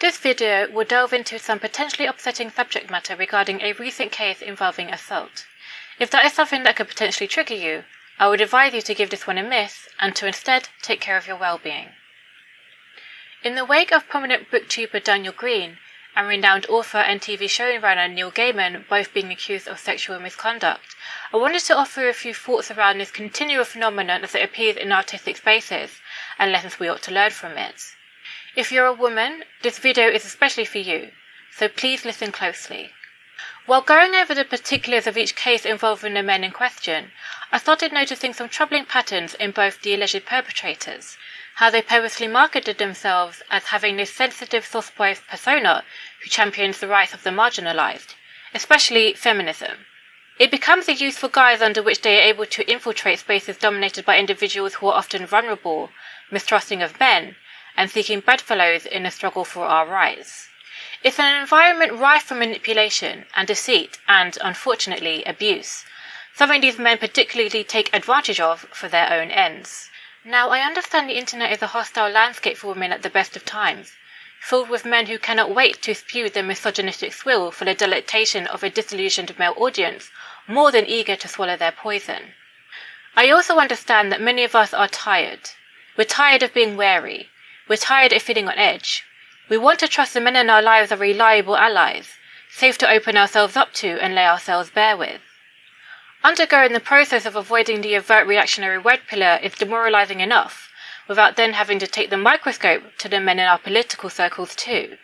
This video will delve into some potentially upsetting subject matter regarding a recent case involving assault. If that is something that could potentially trigger you, I would advise you to give this one a miss and to instead take care of your well-being. In the wake of prominent booktuber Daniel Greene and renowned author and TV showrunner Neil Gaiman both being accused of sexual misconduct, I wanted to offer a few thoughts around this continual phenomenon as it appears in artistic spaces and lessons we ought to learn from it. If you're a woman, this video is especially for you, so please listen closely. While going over the particulars of each case involving the men in question, I started noticing some troubling patterns in both the alleged perpetrators, how they purposely marketed themselves as having this sensitive softboy persona who champions the rights of the marginalized, especially feminism. It becomes a useful guise under which they are able to infiltrate spaces dominated by individuals who are often vulnerable, mistrusting of men, and seeking bedfellows in the struggle for our rights. It's an environment rife for manipulation and deceit and, unfortunately, abuse, something these men particularly take advantage of for their own ends. Now, I understand the internet is a hostile landscape for women at the best of times, filled with men who cannot wait to spew their misogynistic swill for the delectation of a disillusioned male audience, more than eager to swallow their poison. I also understand that many of us are tired. We're tired of being wary. We're tired of feeling on edge. We want to trust the men in our lives are reliable allies, safe to open ourselves up to and lay ourselves bare with. Undergoing the process of avoiding the overt reactionary word pillar is demoralizing enough, without then having to take the microscope to the men in our political circles too.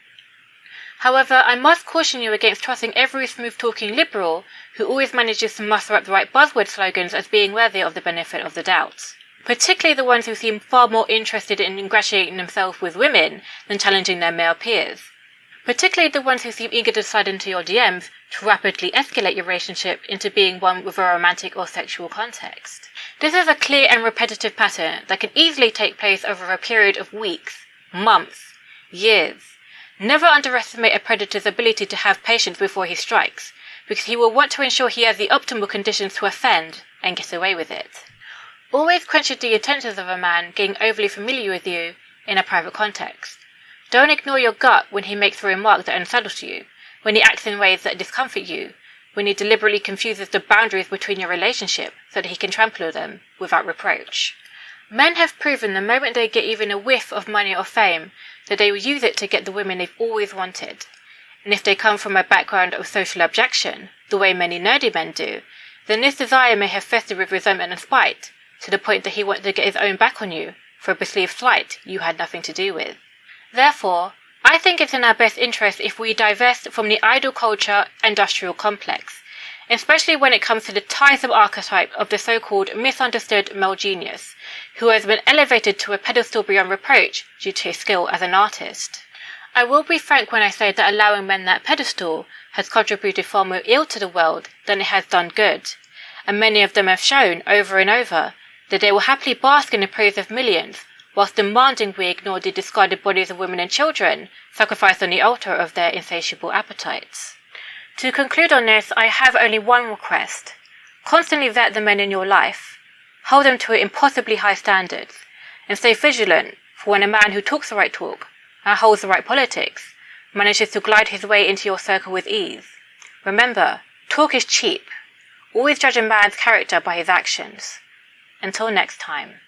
However, I must caution you against trusting every smooth-talking liberal who always manages to muster up the right buzzword slogans as being worthy of the benefit of the doubt. Particularly the ones who seem far more interested in ingratiating themselves with women than challenging their male peers. Particularly the ones who seem eager to slide into your DMs to rapidly escalate your relationship into being one with a romantic or sexual context. This is a clear and repetitive pattern that can easily take place over a period of weeks, months, years. Never underestimate a predator's ability to have patience before he strikes, because he will want to ensure he has the optimal conditions to offend and get away with it. Always question the intentions of a man getting overly familiar with you in a private context. Don't ignore your gut when he makes a remark that unsettles you, when he acts in ways that discomfort you, when he deliberately confuses the boundaries between your relationship so that he can trample them without reproach. Men have proven the moment they get even a whiff of money or fame that they will use it to get the women they've always wanted. And if they come from a background of social abjection, the way many nerdy men do, then this desire may have festered with resentment and spite, to the point that he wanted to get his own back on you for a perceived slight you had nothing to do with. Therefore, I think it's in our best interest if we divest from the idol culture industrial complex, especially when it comes to the tiresome archetype of the so-called misunderstood male genius, who has been elevated to a pedestal beyond reproach due to his skill as an artist. I will be frank when I say that allowing men that pedestal has contributed far more ill to the world than it has done good, and many of them have shown, over and over, that they will happily bask in the praise of millions, whilst demanding we ignore the discarded bodies of women and children sacrificed on the altar of their insatiable appetites. To conclude on this, I have only one request. Constantly vet the men in your life, hold them to impossibly high standards, and stay vigilant for when a man who talks the right talk and holds the right politics manages to glide his way into your circle with ease. Remember, talk is cheap. Always judge a man's character by his actions. Until next time.